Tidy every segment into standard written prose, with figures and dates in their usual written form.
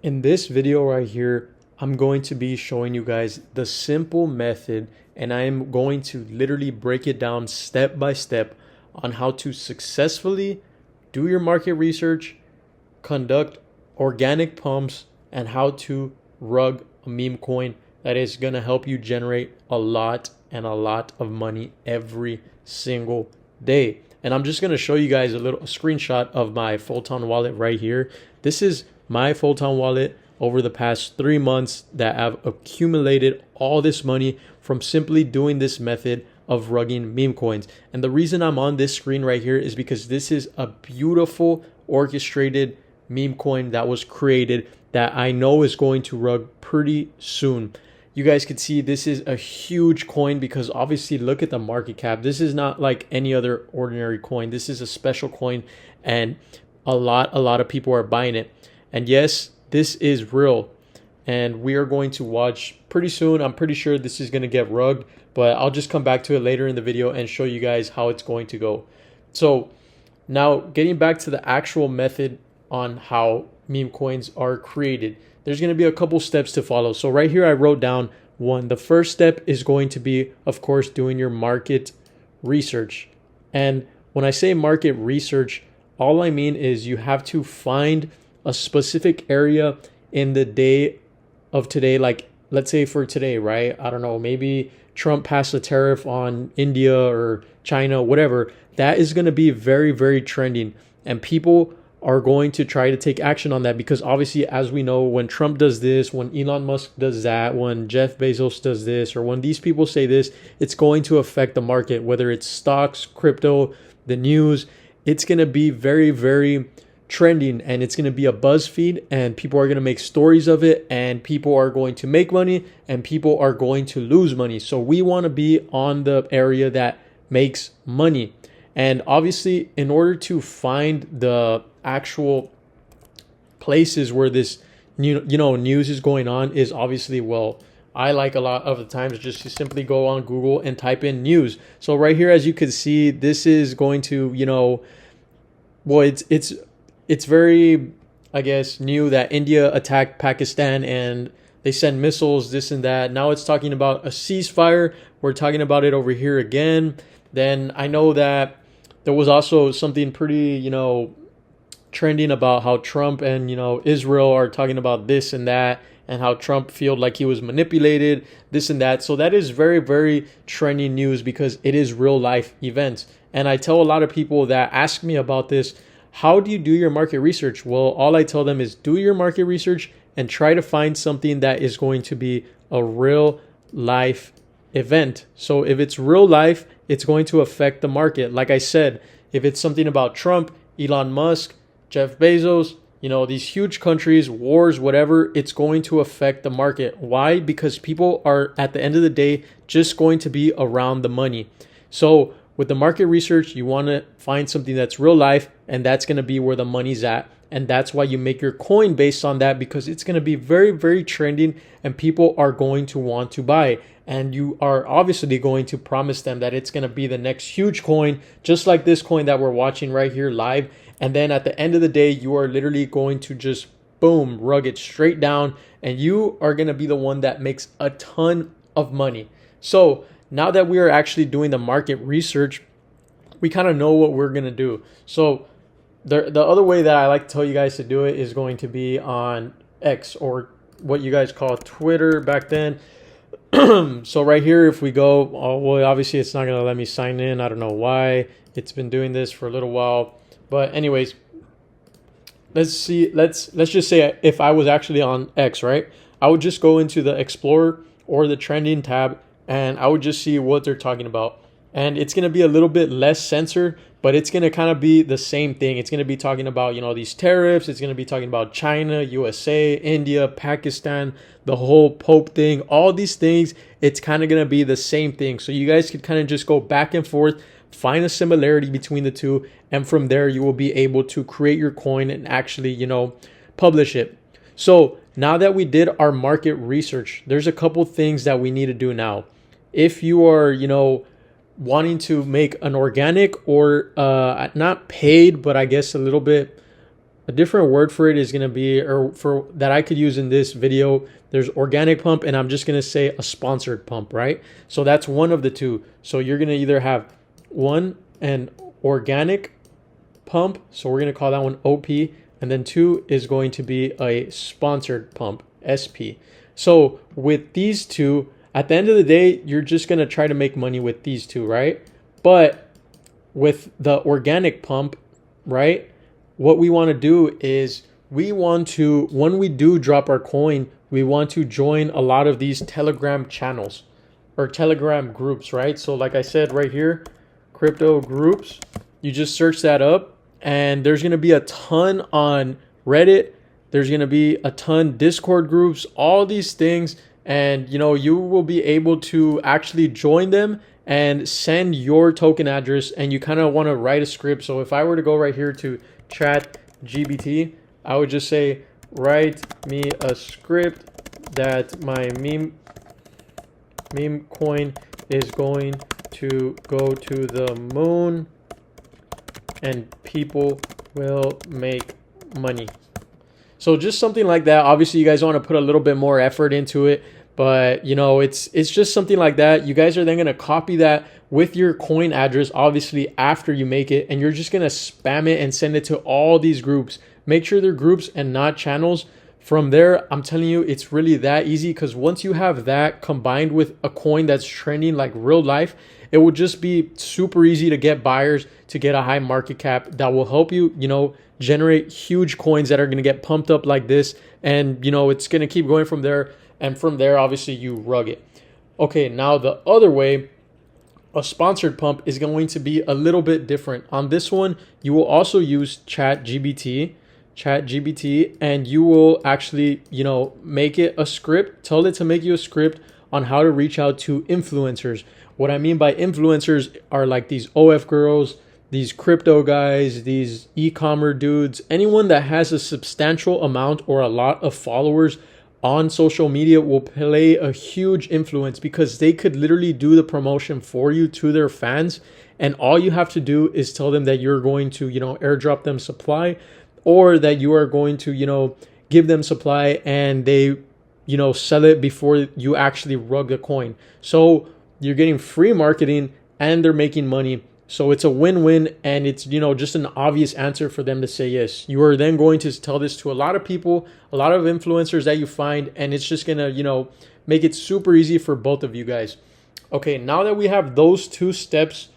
In this video right here, I'm going to be showing you guys the simple method, and I am going to literally break it down step by step on how to successfully do your market research, conduct organic pumps, and how to rug a meme coin that is going to help you generate a lot of money every single day. And I'm just going to show you guys a screenshot of my Photon wallet right here. This is my Photon wallet over the past 3 months that I've accumulated all this money from simply doing this method of rugging meme coins. And the reason I'm on this screen right here is because this is a beautiful orchestrated meme coin that was created that I know is going to rug pretty soon. You guys can see this is a huge coin because obviously look at the market cap. This is not like any other ordinary coin. This is a special coin, and a lot of people are buying it. And yes, this is real, and we are going to watch pretty soon. I'm pretty sure this is going to get rugged, but I'll just come back to it later in the video and show you guys how it's going to go. So now getting back to the actual method on how meme coins are created, there's going to be a couple steps to follow. So right here I wrote down one. The first step is going to be, of course, doing your market research. And when I say market research, all I mean is you have to find a specific area in the day of today. Like let's say for today, right? I don't know, maybe Trump passed a tariff on India or China, whatever. That is going to be very trending, and people are going to try to take action on that because obviously, as we know, when Trump does this, when Elon Musk does that, when Jeff Bezos does this, or when these people say this, it's going to affect the market, whether it's stocks, crypto, the news. It's going to be very trending, and it's going to be a buzz feed, and people are going to make stories of it, and people are going to make money, and people are going to lose money. So we want to be on the area that makes money. And obviously, in order to find the actual places where this news is going on is obviously, well, I like a lot of the times just to simply go on Google and type in news. So right here, as you can see, this is going to, well, it's very, I guess, new that India attacked Pakistan and they send missiles, this and that. Now it's talking about a ceasefire. We're talking about it over here again. Then I know that there was also something pretty, trending about how Trump and, Israel are talking about this and that, and how Trump felt like he was manipulated, this and that. So that is very trending news because it is real life events. And I tell a lot of people that ask me about this, how do you do your market research? Well, all I tell them is do your market research and try to find something that is going to be a real life event. So if it's real life, it's going to affect the market. Like I said, if it's something about Trump, Elon Musk, Jeff Bezos, these huge countries, wars, whatever, it's going to affect the market. Why? Because people are, at the end of the day, just going to be around the money. So with the market research, you want to find something that's real life, and that's going to be where the money's at. And that's why you make your coin based on that, because it's going to be very trending and people are going to want to buy. And you are obviously going to promise them that it's going to be the next huge coin, just like this coin that we're watching right here live. And then at the end of the day, you are literally going to just boom, rug it straight down, and you are going to be the one that makes a ton of money. So now that we are actually doing the market research, we kind of know what we're going to do. So the other way that I like to tell you guys to do it is going to be on X, or what you guys call Twitter back then. So right here, if we go, well, obviously it's not going to let me sign in. I don't know why. It's been doing this for a little while. But anyways, let's see. Let's just say if I was actually on X, right? I would just go into the Explorer or the Trending tab, and I would just see what they're talking about. And it's going to be a little bit less censored, but it's going to kind of be the same thing. It's going to be talking about, these tariffs. It's going to be talking about China, USA, India, Pakistan, the whole Pope thing, all these things. It's kind of going to be the same thing. So you guys could kind of just go back and forth, find a similarity between the two. And from there, you will be able to create your coin and actually, publish it. So now that we did our market research, there's a couple things that we need to do now. If you are, wanting to make an organic or not paid, but I guess a little bit A different word for it is going to be, or for that I could use in this video, there's organic pump, and I'm just going to say a sponsored pump, right? So that's one of the two. So you're going to either have one, an organic pump, so we're going to call that one OP, and then two is going to be a sponsored pump, SP. So with these two, at the end of the day, you're just going to try to make money with these two, right? But with the organic pump, right, what we want to do is we want to, when we do drop our coin, we want to join a lot of these Telegram channels or Telegram groups, right? So like I said right here, crypto groups, you just search that up, and there's going to be a ton on Reddit. There's going to be a ton Discord groups, all these things. And, you know, you will be able to actually join them and send your token address, and you kind of want to write a script. So if I were to go right here to chat GBT, I would just say, write me a script that my meme coin is going to go to the moon and people will make money. So just something like that. Obviously, you guys want to put a little bit more effort into it, but you know, it's just something like that. You guys are then going to copy that with your coin address, obviously after you make it, and you're just going to spam it and send it to all these groups. Make sure they're groups and not channels. From there, I'm telling you, it's really that easy, because once you have that combined with a coin that's trending like real life, it will just be super easy to get buyers, to get a high market cap that will help you, you know, generate huge coins that are going to get pumped up like this. And, you know, it's going to keep going from there. And from there, obviously, you rug it. Okay, now the other way, a sponsored pump is going to be a little bit different. On this one, you will also use ChatGPT, and you will actually, you know, make it a script. Tell it to make you a script on how to reach out to influencers. What I mean by influencers are like these OF girls, these crypto guys, these e-commerce dudes, anyone that has a substantial amount or a lot of followers on social media will play a huge influence, because they could literally do the promotion for you to their fans. And all you have to do is tell them that you're going to, you know, airdrop them supply, or that you are going to, you know, give them supply and they, you know, sell it before you actually rug the coin. So you're getting free marketing and they're making money. So it's a win-win, and it's, you know, just an obvious answer for them to say yes. You are then going to tell this to a lot of people, a lot of influencers that you find, and it's just going to, you know, make it super easy for both of you guys. Okay, now that we have those two steps,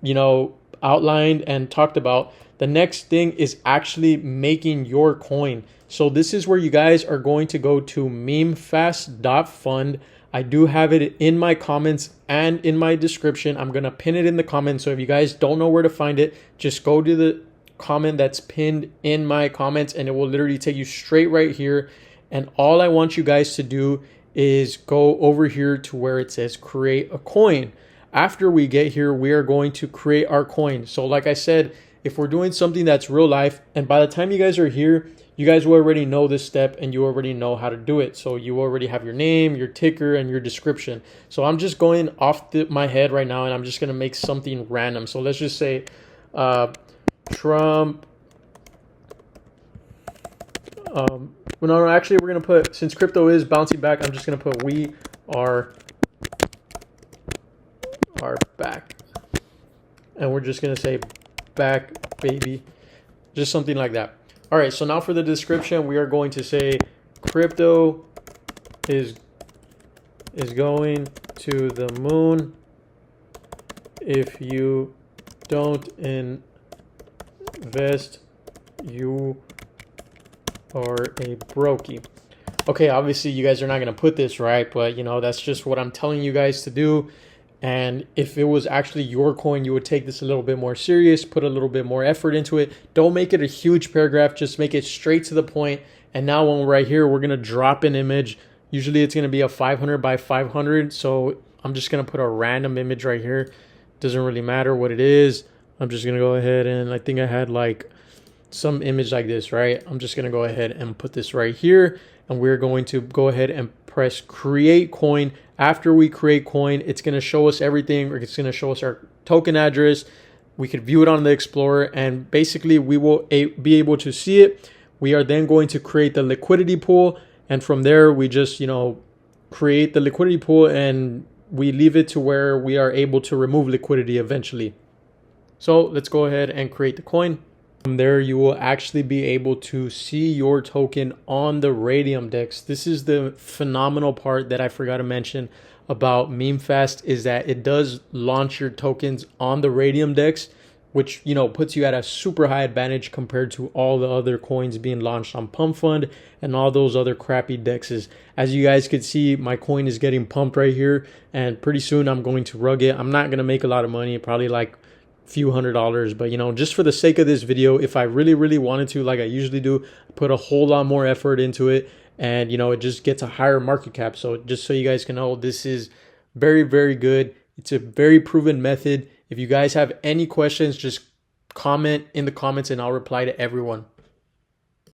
you know, outlined and talked about, the next thing is actually making your coin. So this is where you guys are going to go to Memefast.Fun. I do have it in my comments and in my description. I'm going to pin it in the comments. So if you guys don't know where to find it, just go to the comment that's pinned in my comments, and it will literally take you straight right here. And all I want you guys to do is go over here to where it says create a coin. After we get here, we are going to create our coin. So like I said, if we're doing something that's real life, and by the time you guys are here, you guys will already know this step and you already know how to do it. So you already have your name, your ticker, and your description. So I'm just going off my head right now, and I'm just going to make something random. So let's just say Trump. No, actually, we're going to put, since crypto is bouncing back, I'm just going to put we are back. And we're just going to say back, baby. Just something like that. All right, so now for the description, we are going to say crypto is going to the moon. If you don't invest, you are a brokey. Okay, obviously you guys are not going to put this right, but you know, that's just what I'm telling you guys to do. And if it was actually your coin, you would take this a little bit more serious, put a little bit more effort into it. Don't make it a huge paragraph, just make it straight to the point. And now when we're right here, we're going to drop an image. Usually it's going to be a 500 by 500. So I'm just going to put a random image right here. Doesn't really matter what it is. I'm just going to go ahead, and I think I had like some image like this, right? I'm just going to go ahead and put this right here. And we're going to go ahead and press create coin. After we create coin, it's going to show us everything. It's going to show us our token address. We could view it on the Explorer, and basically we will be able to see it. We are then going to create the liquidity pool, and from there we just, create the liquidity pool and we leave it to where we are able to remove liquidity eventually. So let's go ahead and create the coin. From there, you will actually be able to see your token on the Radium DEX. This is the phenomenal part that I forgot to mention about MemeFast, is that it does launch your tokens on the Radium DEX, which, puts you at a super high advantage compared to all the other coins being launched on Pump.Fun and all those other crappy dexes. As you guys could see, my coin is getting pumped right here, and pretty soon I'm going to rug it. I'm not going to make a lot of money, probably like few $100s, but just for the sake of this video, if I really wanted to, like I usually do, put a whole lot more effort into it, and it just gets a higher market cap. So just so you guys can know, this is very good. It's a very proven method. If you guys have any questions, just comment in the comments and I'll reply to everyone.